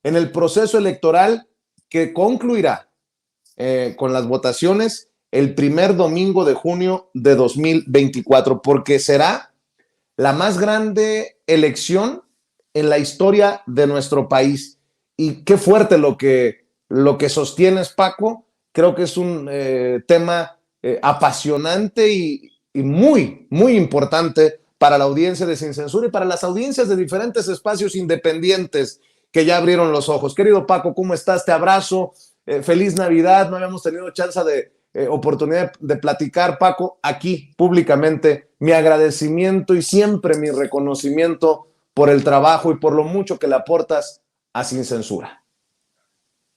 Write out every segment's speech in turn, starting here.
en el proceso electoral que concluirá con las votaciones el primer domingo de junio de 2024, porque será la más grande elección en la historia de nuestro país. Y qué fuerte lo que sostienes, Paco. Creo que es un tema apasionante y muy, muy importante para la audiencia de Sin Censura y para las audiencias de diferentes espacios independientes que ya abrieron los ojos. Querido Paco, ¿cómo estás? Te abrazo. Feliz Navidad. No habíamos tenido chance de oportunidad de platicar, Paco, aquí públicamente. Mi agradecimiento y siempre mi reconocimiento por el trabajo y por lo mucho que le aportas a Sin Censura.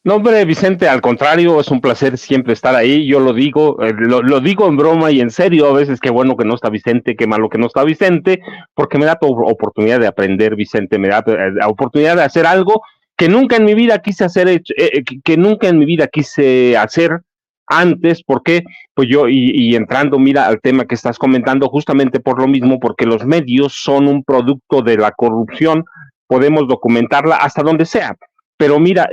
No, hombre, Vicente, al contrario, es un placer siempre estar ahí. Yo lo digo, lo digo en broma y en serio. A veces qué bueno que no está Vicente, qué malo que no está Vicente, porque me da oportunidad de aprender, Vicente, me da oportunidad de hacer algo que nunca en mi vida quise hacer, que nunca en mi vida quise hacer antes. ¿Por qué? Pues yo, y entrando, mira, al tema que estás comentando, justamente por lo mismo, porque los medios son un producto de la corrupción, podemos documentarla hasta donde sea. Pero mira,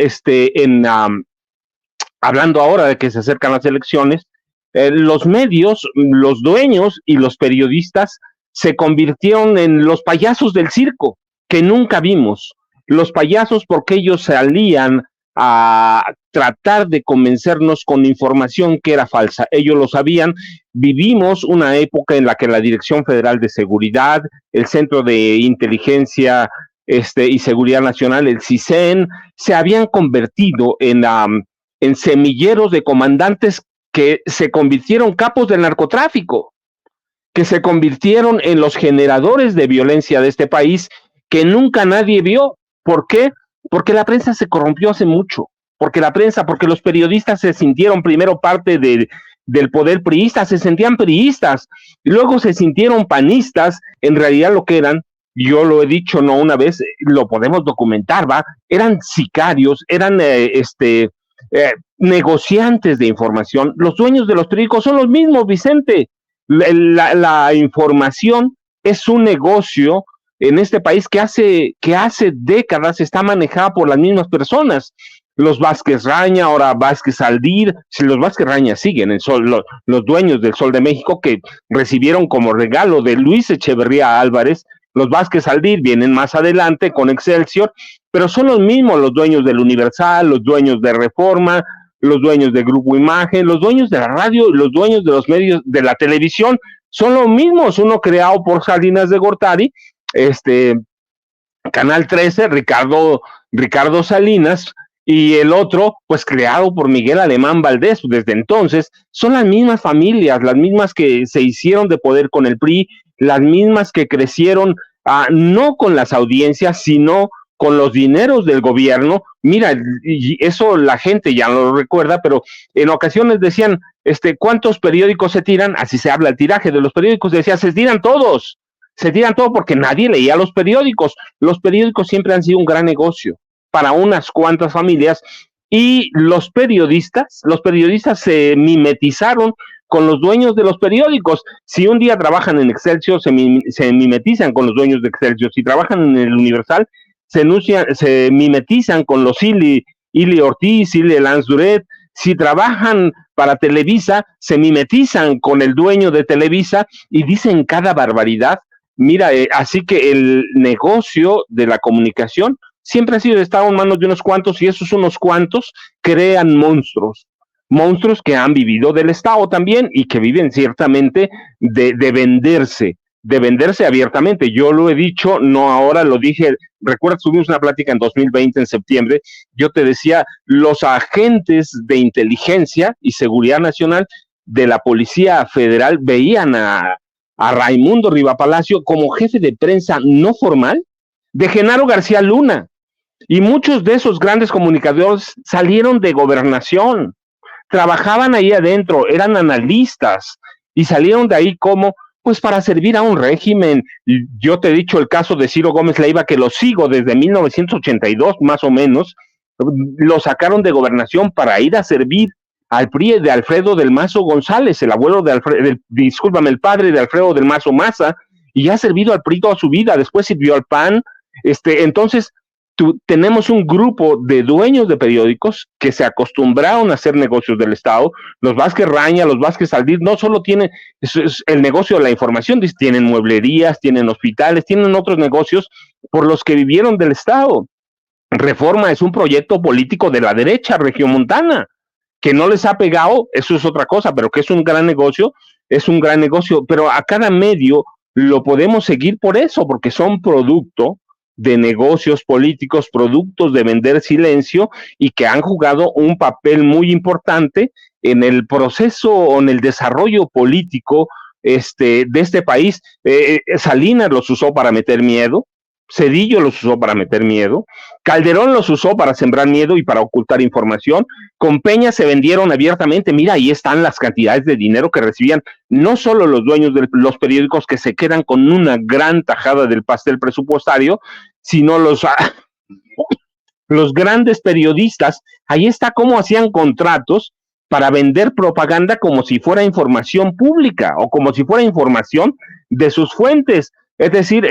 hablando ahora de que se acercan las elecciones, los medios, los dueños y los periodistas se convirtieron en los payasos del circo que nunca vimos. Los payasos porque ellos salían a tratar de convencernos con información que era falsa. Ellos lo sabían. Vivimos una época en la que la Dirección Federal de Seguridad, el Centro de Inteligencia y Seguridad Nacional, el CISEN, se habían convertido en semilleros de comandantes que se convirtieron capos del narcotráfico, que se convirtieron en los generadores de violencia de este país que nunca nadie vio. ¿Por qué? Porque la prensa se corrompió hace mucho, porque los periodistas se sintieron primero parte del poder priista, se sentían priistas, y luego se sintieron panistas. En realidad lo que eran, yo lo he dicho no una vez, lo podemos documentar, ¿va? Eran sicarios, eran negociantes de información. Los dueños de los periódicos son los mismos, Vicente. La información es un negocio en este país que hace décadas está manejada por las mismas personas. Los Vázquez Raña, ahora Vázquez Aldir, si los Vázquez Raña siguen, los dueños del Sol de México, que recibieron como regalo de Luis Echeverría Álvarez. Los Vázquez Aldir vienen más adelante con Excelsior, pero son los mismos los dueños del Universal, los dueños de Reforma, los dueños de Grupo Imagen, los dueños de la radio, los dueños de los medios de la televisión, son los mismos. Uno creado por Salinas de Gortari, Canal 13, Ricardo Salinas, y el otro, pues creado por Miguel Alemán Valdés. Desde entonces, son las mismas familias, las mismas que se hicieron de poder con el PRI, las mismas que crecieron no con las audiencias, sino con los dineros del gobierno. Mira, y eso la gente ya no lo recuerda, pero en ocasiones decían, ¿cuántos periódicos se tiran? Así se habla el tiraje de los periódicos, decía, se tiran todos porque nadie leía los periódicos. Los periódicos siempre han sido un gran negocio para unas cuantas familias, y los periodistas se mimetizaron con los dueños de los periódicos. Si un día trabajan en Excelsior, se mimetizan con los dueños de Excelsior. Si trabajan en el Universal, se mimetizan con los Ili Ortiz, Ili Lanz Duret. Si trabajan para Televisa, se mimetizan con el dueño de Televisa y dicen cada barbaridad. Mira, así que el negocio de la comunicación siempre ha sido estado en manos de unos cuantos, y esos unos cuantos crean monstruos que han vivido del Estado también y que viven ciertamente de venderse abiertamente. Yo lo he dicho, no ahora, lo dije, recuerda, tuvimos una plática en 2020, en septiembre, yo te decía, los agentes de inteligencia y seguridad nacional de la Policía Federal veían a Raimundo Riva Palacio como jefe de prensa no formal de Genaro García Luna, y muchos de esos grandes comunicadores salieron de Gobernación, trabajaban ahí adentro, eran analistas y salieron de ahí como, pues, para servir a un régimen. Yo te he dicho el caso de Ciro Gómez Leiva, que lo sigo desde 1982 más o menos. Lo sacaron de Gobernación para ir a servir al PRI de Alfredo del Mazo González, el padre de Alfredo del Mazo Maza, y ha servido al PRI toda su vida. Después sirvió al PAN. Entonces, tenemos un grupo de dueños de periódicos que se acostumbraron a hacer negocios del Estado. Los Vázquez Raña, los Vázquez Aldís, no solo tienen es el negocio de la información, tienen mueblerías, tienen hospitales, tienen otros negocios por los que vivieron del Estado. Reforma es un proyecto político de la derecha regiomontana, que no les ha pegado, eso es otra cosa, pero que es un gran negocio, pero a cada medio lo podemos seguir por eso, porque son producto de negocios políticos, productos de vender silencio y que han jugado un papel muy importante en el proceso o en el desarrollo político de este país. Salinas los usó para meter miedo, Cedillo los usó para meter miedo, Calderón los usó para sembrar miedo y para ocultar información. Con Peña se vendieron abiertamente. Mira, ahí están las cantidades de dinero que recibían no solo los dueños de los periódicos, que se quedan con una gran tajada del pastel presupuestario, sino los grandes periodistas. Ahí está cómo hacían contratos para vender propaganda como si fuera información pública o como si fuera información de sus fuentes. Es decir,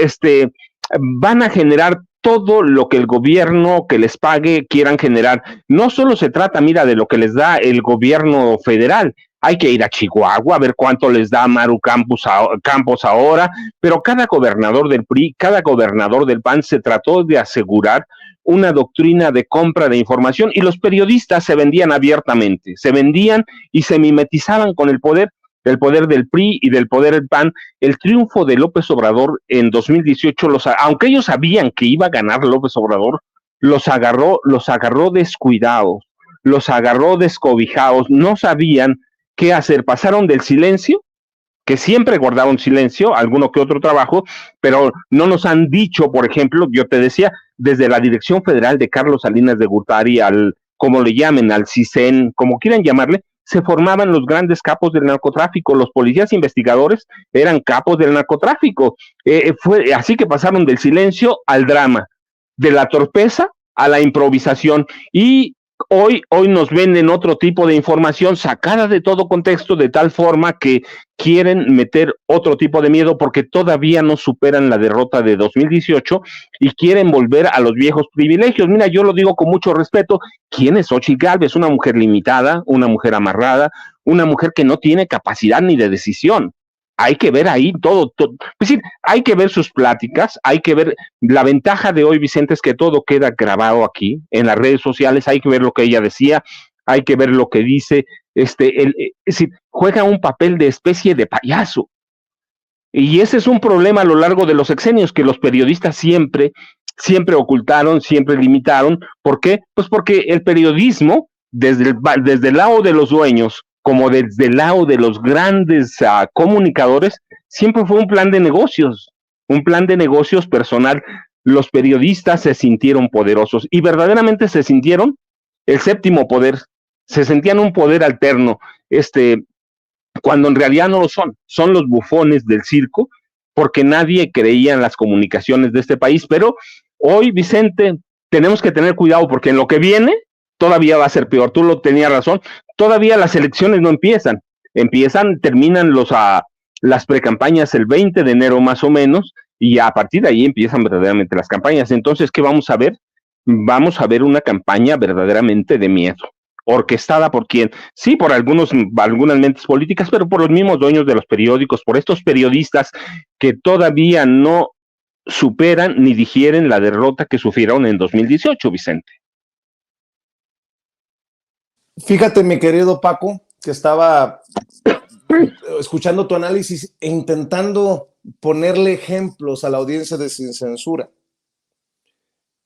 van a generar todo lo que el gobierno que les pague quieran generar. No solo se trata, mira, de lo que les da el gobierno federal. Hay que ir a Chihuahua a ver cuánto les da Maru Campos ahora, pero cada gobernador del PRI, cada gobernador del PAN se trató de asegurar una doctrina de compra de información, y los periodistas se vendían abiertamente, se vendían y se mimetizaban con el poder del PRI y del poder del PAN. El triunfo de López Obrador en 2018, aunque ellos sabían que iba a ganar López Obrador, los agarró descuidados, los agarró descobijados, no sabían qué hacer, pasaron del silencio, que siempre guardaron silencio, alguno que otro trabajo, pero no nos han dicho, por ejemplo, yo te decía, desde la Dirección Federal de Carlos Salinas de Gortari, como le llamen, al CISEN, como quieran llamarle, se formaban los grandes capos del narcotráfico. Los policías investigadores eran capos del narcotráfico. Fue así que pasaron del silencio al drama, de la torpeza a la improvisación, y hoy nos venden otro tipo de información sacada de todo contexto, de tal forma que quieren meter otro tipo de miedo porque todavía no superan la derrota de 2018 y quieren volver a los viejos privilegios. Mira, yo lo digo con mucho respeto. ¿Quién es Xochitl Gálvez? Una mujer limitada, una mujer amarrada, una mujer que no tiene capacidad ni de decisión. Hay que ver ahí todo. Es decir, hay que ver sus pláticas, hay que ver. La ventaja de hoy, Vicente, es que todo queda grabado aquí en las redes sociales. Hay que ver lo que ella decía, hay que ver lo que dice. Es decir, juega un papel de especie de payaso. Y ese es un problema a lo largo de los sexenios, que los periodistas siempre ocultaron, siempre limitaron. ¿Por qué? Pues porque el periodismo, desde el lado de los dueños, como desde el lado de los grandes comunicadores, siempre fue un plan de negocios personal. Los periodistas se sintieron poderosos y verdaderamente se sintieron el séptimo poder, se sentían un poder alterno, cuando en realidad no lo son los bufones del circo, porque nadie creía en las comunicaciones de este país. Pero hoy, Vicente, tenemos que tener cuidado, porque en lo que viene todavía va a ser peor. Tú lo tenías razón, todavía las elecciones no terminan las precampañas el 20 de enero más o menos, y a partir de ahí empiezan verdaderamente las campañas. Entonces, ¿qué vamos a ver? Vamos a ver una campaña verdaderamente de miedo, orquestada por quién, sí, por algunas mentes políticas, pero por los mismos dueños de los periódicos, por estos periodistas que todavía no superan ni digieren la derrota que sufrieron en 2018, Vicente. Fíjate, mi querido Paco, que estaba escuchando tu análisis e intentando ponerle ejemplos a la audiencia de Sin Censura.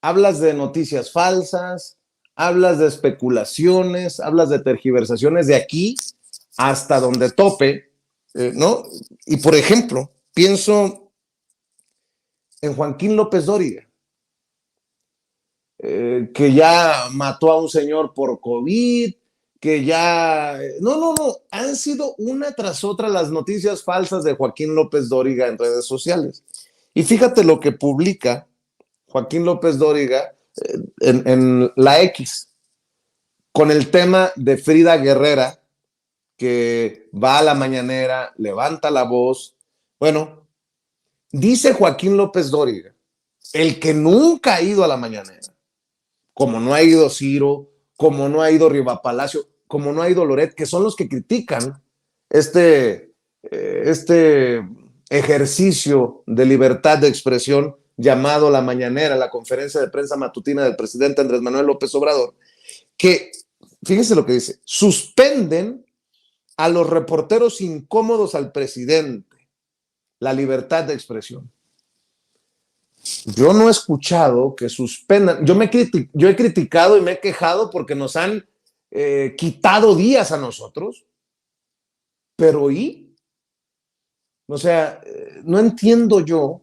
Hablas de noticias falsas, hablas de especulaciones, hablas de tergiversaciones de aquí hasta donde tope, ¿no? Y por ejemplo, pienso en Joaquín López Dóriga, que ya mató a un señor por COVID, que ya... No, han sido una tras otra las noticias falsas de Joaquín López Dóriga en redes sociales. Y fíjate lo que publica Joaquín López Dóriga en la X, con el tema de Frida Guerrera, que va a la mañanera, levanta la voz. Bueno, dice Joaquín López Dóriga el que nunca ha ido a la mañanera, como no ha ido Ciro, como no ha ido Riva Palacio, como no ha ido Loret, que son los que critican este ejercicio de libertad de expresión llamado la mañanera, la conferencia de prensa matutina del presidente Andrés Manuel López Obrador, que, fíjense lo que dice, suspenden a los reporteros incómodos al presidente la libertad de expresión. Yo no he escuchado que suspendan. Yo he criticado y me he quejado porque nos han quitado días a nosotros, pero ¿y? O sea, no entiendo yo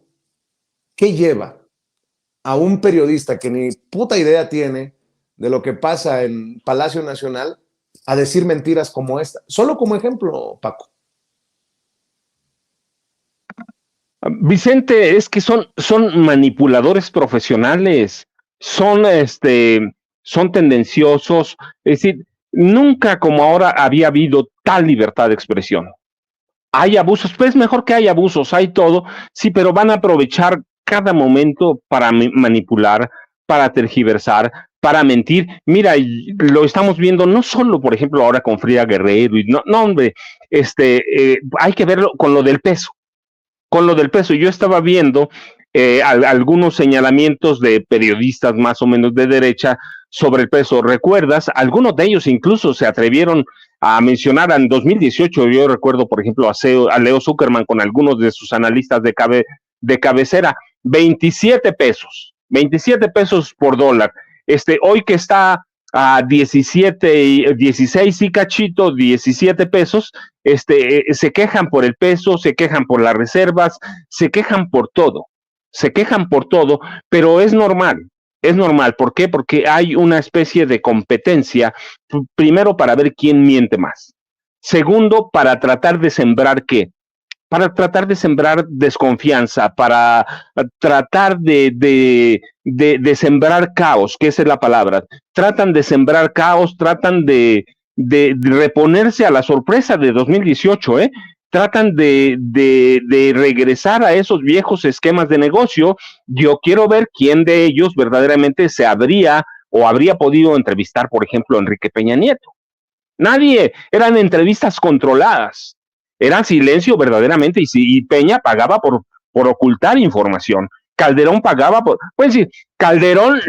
qué lleva a un periodista que ni puta idea tiene de lo que pasa en Palacio Nacional a decir mentiras como esta. Solo como ejemplo, Paco. Vicente, es que son manipuladores profesionales, son tendenciosos, es decir, nunca como ahora había habido tal libertad de expresión. Hay abusos, pues mejor que hay abusos, hay todo, sí, pero van a aprovechar cada momento para manipular, para tergiversar, para mentir. Mira, lo estamos viendo no solo, por ejemplo, ahora con Frida Guerrero, y no, hombre, hay que verlo con lo del peso. Con lo del peso, yo estaba viendo algunos señalamientos de periodistas más o menos de derecha sobre el peso. ¿Recuerdas? Algunos de ellos incluso se atrevieron a mencionar en 2018, yo recuerdo, por ejemplo, a Leo Zuckerman con algunos de sus analistas de cabecera, 27 pesos por dólar. Hoy que está a 17, 16 y cachito, 17 pesos, se quejan por el peso, se quejan por las reservas, se quejan por todo, pero es normal. Es normal, ¿por qué? Porque hay una especie de competencia, primero para ver quién miente más. Segundo, para tratar de sembrar ¿qué? Para tratar de sembrar desconfianza, para tratar de sembrar caos, que esa es la palabra. Tratan de sembrar caos, tratan de reponerse a la sorpresa de 2018, tratan de regresar a esos viejos esquemas de negocio. Yo quiero ver quién de ellos verdaderamente se habría o habría podido entrevistar, por ejemplo, a Enrique Peña Nieto. Nadie, eran entrevistas controladas, era silencio verdaderamente, y Peña pagaba por ocultar información. Calderón pagaba por, pues sí, Calderón,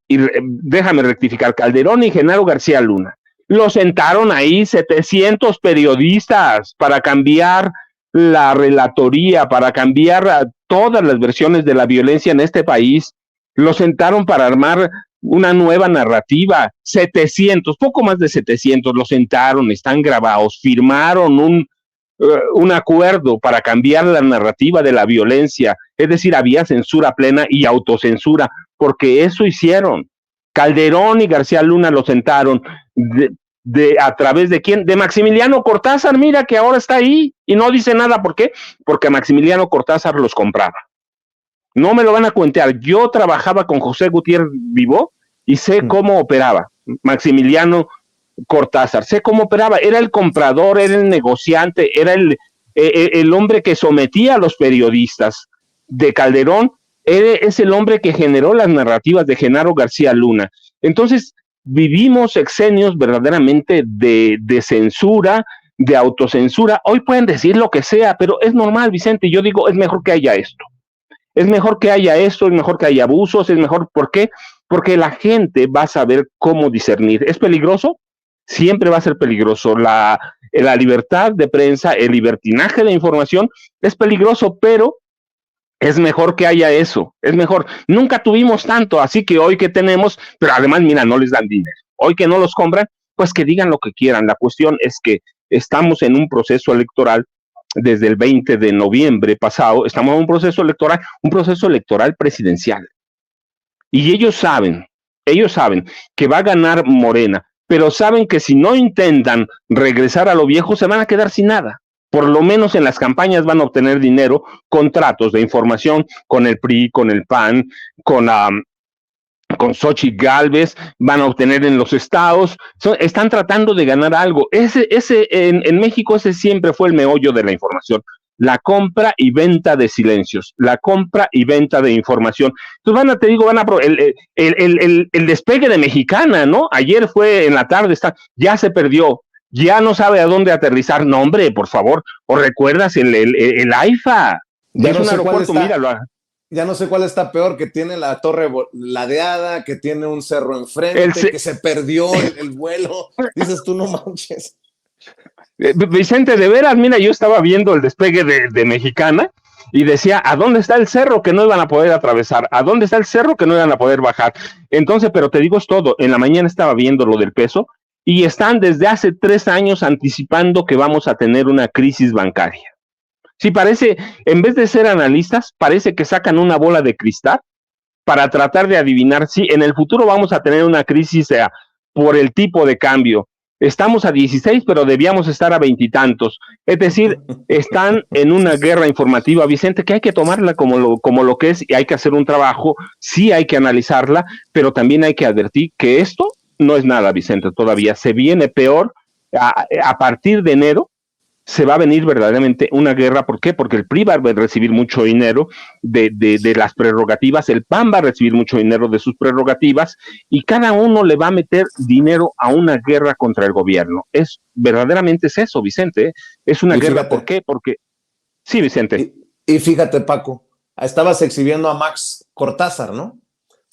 y déjame rectificar, Calderón y Genaro García Luna, lo sentaron ahí 700 periodistas para cambiar la relatoría, para cambiar todas las versiones de la violencia en este país, lo sentaron para armar una nueva narrativa, 700, poco más de 700, lo sentaron, están grabados, firmaron un acuerdo para cambiar la narrativa de la violencia, es decir, había censura plena y autocensura, porque eso hicieron. Calderón y García Luna lo sentaron, a través de quién, de Maximiliano Cortázar, mira que ahora está ahí y no dice nada, ¿por qué? Porque Maximiliano Cortázar los compraba. No me lo van a cuentear. Yo trabajaba con José Gutiérrez Vivó y sé cómo operaba Maximiliano Cortázar. Sé cómo operaba. Era el comprador, era el negociante, era el hombre que sometía a los periodistas. De Calderón, es el hombre que generó las narrativas de Genaro García Luna. Entonces, vivimos sexenios verdaderamente de censura, de autocensura. Hoy pueden decir lo que sea, pero es normal, Vicente. Yo digo, es mejor que haya esto. Es mejor que haya esto, es mejor que haya abusos, es mejor, ¿por qué? Porque la gente va a saber cómo discernir. ¿Es peligroso? Siempre va a ser peligroso. La libertad de prensa, el libertinaje de información es peligroso, pero es mejor que haya eso, es mejor. Nunca tuvimos tanto, así que hoy que tenemos, pero además, mira, no les dan dinero. Hoy que no los compran, pues que digan lo que quieran. La cuestión es que estamos en un proceso electoral desde el 20 de noviembre pasado, estamos en un proceso electoral presidencial. Y ellos saben que va a ganar Morena, pero saben que si no intentan regresar a lo viejo, se van a quedar sin nada. Por lo menos en las campañas van a obtener dinero, contratos de información con el PRI, con el PAN, con Xochitl Gálvez, van a obtener en los estados, están tratando de ganar algo. En México ese siempre fue el meollo de la información. la compra y venta de silencios, la compra y venta de información. Entonces el despegue de Mexicana, ¿no? Ayer fue en la tarde, ya se perdió, ya no sabe a dónde aterrizar. No, hombre, por favor, o recuerdas el AIFA, ya es no un sé aeropuerto, míralo. Ya no sé cuál está peor, que tiene la torre ladeada, que tiene un cerro enfrente, que se perdió el vuelo. Dices tú, no manches. Vicente, de veras, mira, yo estaba viendo el despegue de Mexicana y decía, ¿a dónde está el cerro que no iban a poder atravesar? ¿A dónde está el cerro que no iban a poder bajar? Entonces, pero te digo es todo, en la mañana estaba viendo lo del peso y están desde hace 3 años anticipando que vamos a tener una crisis bancaria. Sí, parece, en vez de ser analistas, parece que sacan una bola de cristal para tratar de adivinar si en el futuro vamos a tener una crisis por el tipo de cambio. Estamos a 16, pero debíamos estar a 20 y tantos. Es decir, están en una guerra informativa, Vicente, que hay que tomarla como lo que es y hay que hacer un trabajo, sí hay que analizarla, pero también hay que advertir que esto no es nada, Vicente, todavía se viene peor. A partir de enero se va a venir verdaderamente una guerra. ¿Por qué? Porque el PRI va a recibir mucho dinero de las prerrogativas, el PAN va a recibir mucho dinero de sus prerrogativas y cada uno le va a meter dinero a una guerra contra el gobierno. Verdaderamente es eso, Vicente. Es una guerra. Fíjate, ¿por qué? Porque sí, Vicente. Y fíjate, Paco, estabas exhibiendo a Max Cortázar, ¿no?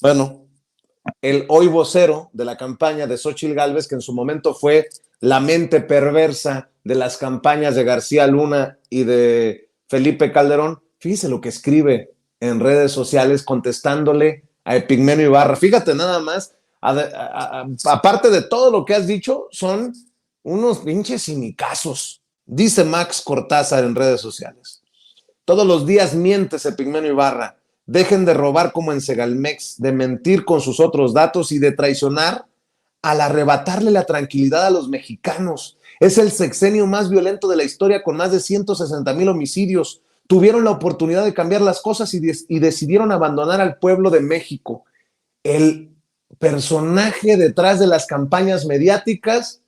Bueno, el hoy vocero de la campaña de Xóchitl Gálvez, que en su momento fue la mente perversa de las campañas de García Luna y de Felipe Calderón. Fíjese lo que escribe en redes sociales contestándole a Epigmenio Ibarra. Fíjate nada más, aparte de todo lo que has dicho, son unos pinches cinicazos. Dice Max Cortázar en redes sociales: todos los días mientes, Epigmenio Ibarra. Dejen de robar como en Segalmex, de mentir con sus otros datos y de traicionar al arrebatarle la tranquilidad a los mexicanos. Es el sexenio más violento de la historia, con más de 160,000 homicidios. Tuvieron la oportunidad de cambiar las cosas y decidieron abandonar al pueblo de México. El personaje detrás de las campañas mediáticas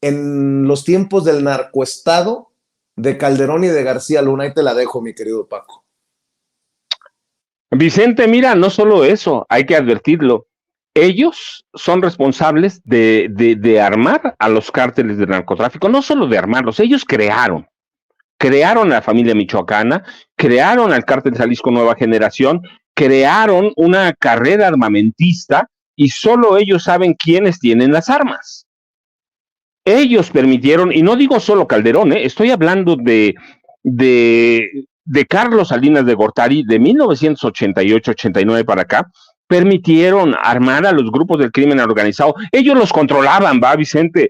en los tiempos del narcoestado de Calderón y de García Luna. Ahí te la dejo, mi querido Paco. Vicente, mira, no solo eso, hay que advertirlo. Ellos son responsables de armar a los cárteles de narcotráfico, no solo de armarlos, ellos crearon a la familia michoacana, crearon al cártel Jalisco Nueva Generación, crearon una carrera armamentista y solo ellos saben quiénes tienen las armas. Ellos permitieron, y no digo solo Calderón, estoy hablando de Carlos Salinas de Gortari, de 1988-89 para acá, permitieron armar a los grupos del crimen organizado. Ellos los controlaban, Vicente.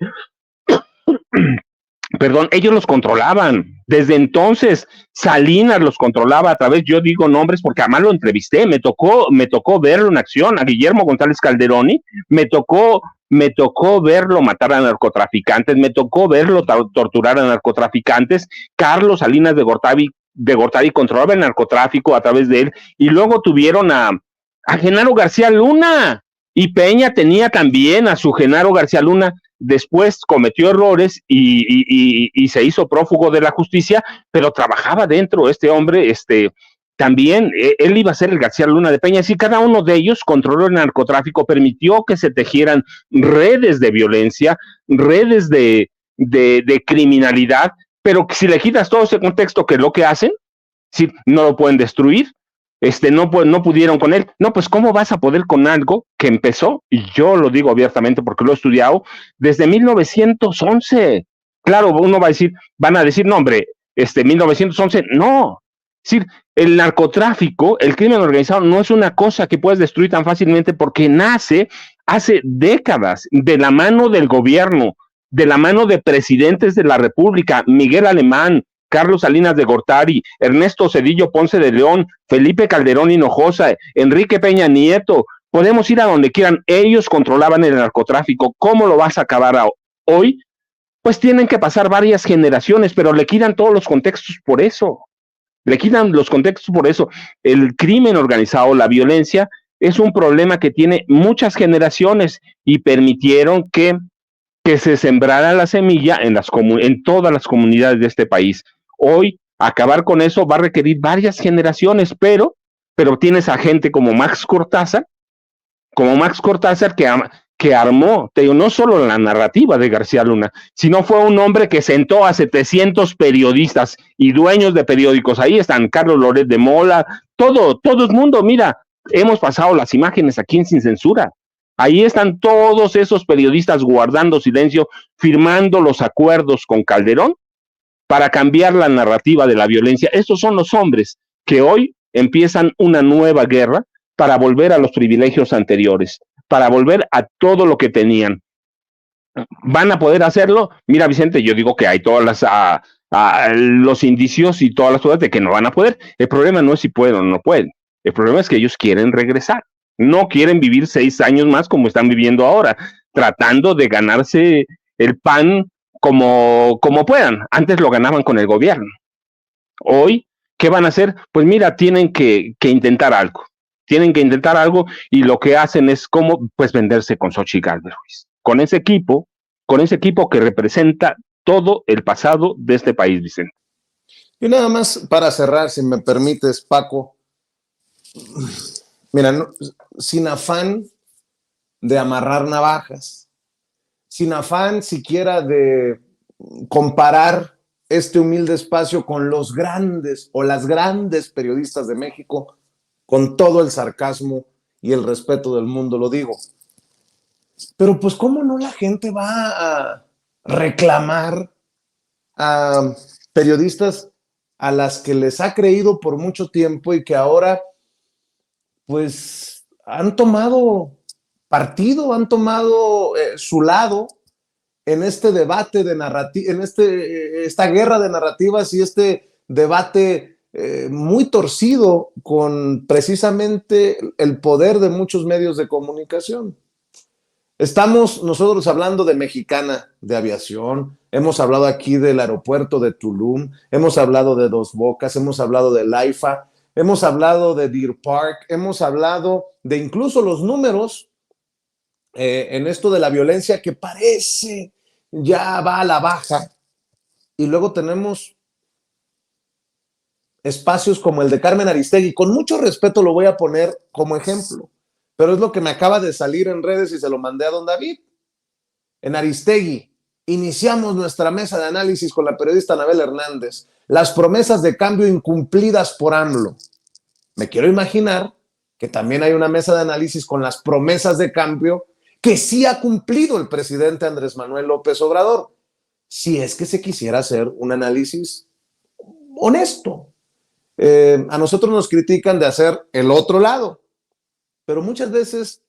Perdón, ellos los controlaban. Desde entonces, Salinas los controlaba a través, yo digo nombres porque además lo entrevisté, me tocó verlo en acción, a Guillermo González Calderoni, me tocó verlo matar a narcotraficantes, me tocó verlo torturar a narcotraficantes. Carlos Salinas de Gortari controlaba el narcotráfico a través de él, y luego tuvieron a Genaro García Luna, y Peña tenía también a su Genaro García Luna. Después cometió errores y se hizo prófugo de la justicia, pero trabajaba dentro este hombre, también él iba a ser el García Luna de Peña. Así cada uno de ellos controló el narcotráfico, permitió que se tejieran redes de violencia, redes de criminalidad, pero si le quitas todo ese contexto, que es lo que hacen, si no lo pueden destruir, no pudieron con él. No, pues ¿cómo vas a poder con algo que empezó? Y yo lo digo abiertamente porque lo he estudiado desde 1911. Claro, uno van a decir, no, hombre, 1911, no. Es decir, el narcotráfico, el crimen organizado, no es una cosa que puedes destruir tan fácilmente, porque nace hace décadas de la mano del gobierno, de la mano de presidentes de la República, Miguel Alemán, Carlos Salinas de Gortari, Ernesto Zedillo Ponce de León, Felipe Calderón Hinojosa, Enrique Peña Nieto. Podemos ir a donde quieran, ellos controlaban el narcotráfico. ¿Cómo lo vas a acabar hoy? Pues tienen que pasar varias generaciones, pero le quitan todos los contextos por eso. Le quitan los contextos por eso. El crimen organizado, la violencia, es un problema que tiene muchas generaciones y permitieron que se sembrara la semilla en todas las comunidades de este país. Hoy Acabar con eso va a requerir varias generaciones, pero tienes a gente como Max Cortázar que armó, te digo, no solo la narrativa de García Luna, sino fue un hombre que sentó a 700 periodistas y dueños de periódicos. Ahí están Carlos Loret de Mola, todo el mundo, mira, hemos pasado las imágenes aquí en Sin Censura. Ahí están todos esos periodistas guardando silencio, firmando los acuerdos con Calderón para cambiar la narrativa de la violencia. Estos son los hombres que hoy empiezan una nueva guerra para volver a los privilegios anteriores, para volver a todo lo que tenían. ¿Van a poder hacerlo? Mira, Vicente, yo digo que hay todas los indicios y todas las pruebas de que no van a poder. El problema no es si pueden o no pueden. El problema es que ellos quieren regresar. No quieren vivir 6 años más como están viviendo ahora, tratando de ganarse el pan como puedan. Antes lo ganaban con el gobierno. Hoy, ¿qué van a hacer? Pues mira, tienen que intentar algo. Tienen que intentar algo y lo que hacen es como pues venderse con Xochitl Gálvez Ruiz. Con ese equipo que representa todo el pasado de este país, Vicente. Y nada más para cerrar, si me permites, Paco. Mira, no, sin afán de amarrar navajas, sin afán siquiera de comparar este humilde espacio con los grandes o las grandes periodistas de México, con todo el sarcasmo y el respeto del mundo, lo digo. Pero pues, ¿cómo no la gente va a reclamar a periodistas a las que les ha creído por mucho tiempo y que ahora, pues, han tomado partido, han tomado su lado en este debate de narrativa, en esta guerra de narrativas y este debate muy torcido con precisamente el poder de muchos medios de comunicación? Estamos nosotros hablando de Mexicana de Aviación, hemos hablado aquí del aeropuerto de Tulum, hemos hablado de Dos Bocas, hemos hablado del AIFA, hemos hablado de Deer Park, hemos hablado de incluso los números en esto de la violencia que parece ya va a la baja. Y luego tenemos espacios como el de Carmen Aristegui. Con mucho respeto lo voy a poner como ejemplo, pero es lo que me acaba de salir en redes y se lo mandé a don David. En Aristegui, iniciamos nuestra mesa de análisis con la periodista Anabel Hernández. Las promesas de cambio incumplidas por AMLO. Me quiero imaginar que también hay una mesa de análisis con las promesas de cambio que sí ha cumplido el presidente Andrés Manuel López Obrador, si es que se quisiera hacer un análisis honesto. A nosotros nos critican de hacer el otro lado, pero muchas veces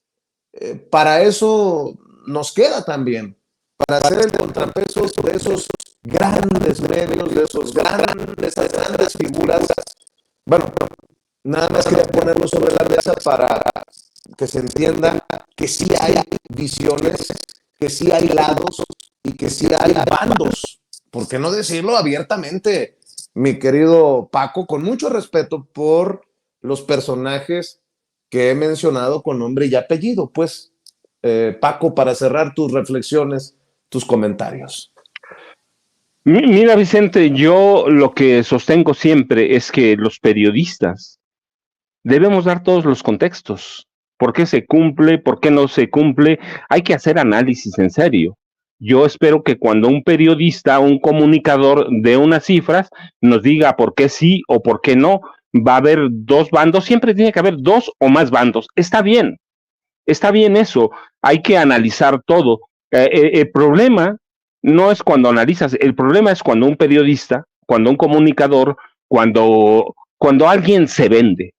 para eso nos queda también, para hacer el contrapeso de esos grandes medios, de esos grandes figuras. Bueno, nada más quería ponerlo sobre la mesa para que se entienda que sí hay visiones, que sí hay lados y que sí hay bandos. ¿Por qué no decirlo abiertamente, mi querido Paco, con mucho respeto por los personajes que he mencionado con nombre y apellido? Pues, Paco, para cerrar tus reflexiones, tus comentarios. Mira, Vicente, yo lo que sostengo siempre es que los periodistas debemos dar todos los contextos. ¿Por qué se cumple? ¿Por qué no se cumple? Hay que hacer análisis en serio. Yo espero que cuando un periodista, un comunicador dé unas cifras, nos diga por qué sí o por qué no. Va a haber dos bandos, siempre tiene que haber dos o más bandos. Está bien eso. Hay que analizar todo. El problema no es cuando analizas, el problema es cuando un periodista, cuando un comunicador, cuando alguien se vende.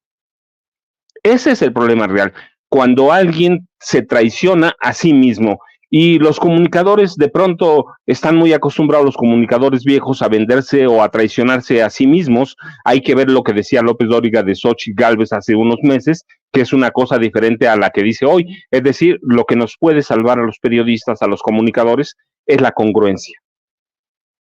Ese es el problema real, cuando alguien se traiciona a sí mismo. Y los comunicadores de pronto están muy acostumbrados, los comunicadores viejos, a venderse o a traicionarse a sí mismos. Hay que ver lo que decía López Dóriga de Xochitl Gálvez hace unos meses, que es una cosa diferente a la que dice hoy. Es decir, lo que nos puede salvar a los periodistas, a los comunicadores, es la congruencia.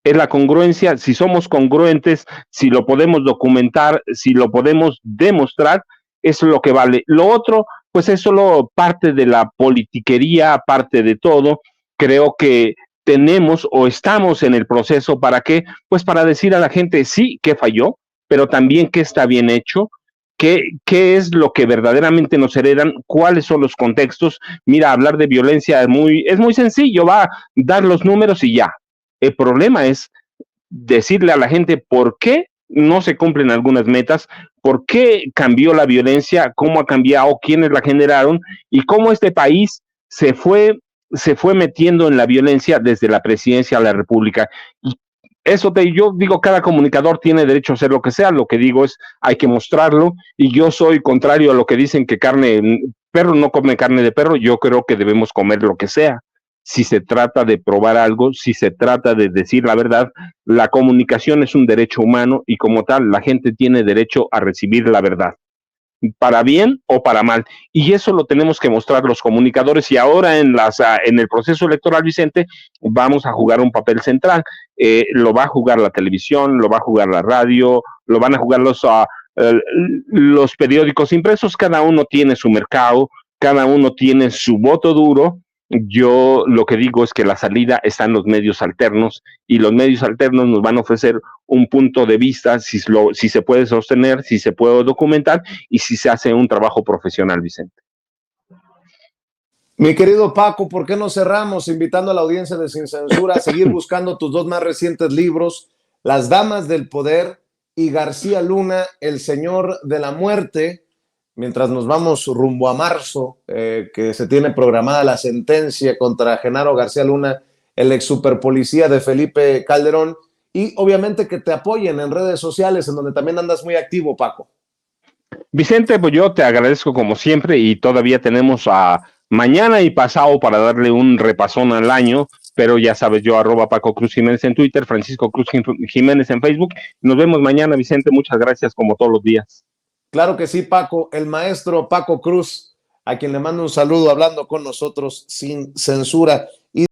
Es la congruencia, si somos congruentes, si lo podemos documentar, si lo podemos demostrar, es lo que vale. Lo otro, pues es solo parte de la politiquería, parte de todo. Creo que tenemos o estamos en el proceso para qué, pues para decir a la gente sí que falló, pero también que está bien hecho, qué es lo que verdaderamente nos heredan, cuáles son los contextos. Mira, hablar de violencia es muy sencillo, va a dar los números y ya. El problema es decirle a la gente por qué no se cumplen algunas metas, por qué cambió la violencia, cómo ha cambiado, quiénes la generaron y cómo este país se fue metiendo en la violencia desde la presidencia de la República. Y yo digo, cada comunicador tiene derecho a hacer lo que sea, lo que digo es, hay que mostrarlo, y yo soy contrario a lo que dicen que perro no come carne de perro, yo creo que debemos comer lo que sea. Si se trata de probar algo, si se trata de decir la verdad, la comunicación es un derecho humano y como tal, la gente tiene derecho a recibir la verdad, para bien o para mal. Y eso lo tenemos que mostrar los comunicadores y ahora en el proceso electoral, Vicente, vamos a jugar un papel central. Lo va a jugar la televisión, lo va a jugar la radio, lo van a jugar los periódicos impresos, cada uno tiene su mercado, cada uno tiene su voto duro. Yo lo que digo es que la salida está en los medios alternos y los medios alternos nos van a ofrecer un punto de vista, si se puede sostener, si se puede documentar y si se hace un trabajo profesional, Vicente. Mi querido Paco, ¿por qué no cerramos invitando a la audiencia de Sin Censura a seguir buscando tus dos más recientes libros, Las Damas del Poder y García Luna, El Señor de la Muerte, mientras nos vamos rumbo a marzo, que se tiene programada la sentencia contra Genaro García Luna, el ex superpolicía de Felipe Calderón, y obviamente que te apoyen en redes sociales, en donde también andas muy activo, Paco. Vicente, pues yo te agradezco como siempre y todavía tenemos a mañana y pasado para darle un repasón al año, pero ya sabes, yo @Paco Cruz Jiménez en Twitter, Francisco Cruz Jiménez en Facebook. Nos vemos mañana, Vicente, muchas gracias como todos los días. Claro que sí, Paco, el maestro Paco Cruz, a quien le mando un saludo hablando con nosotros sin censura.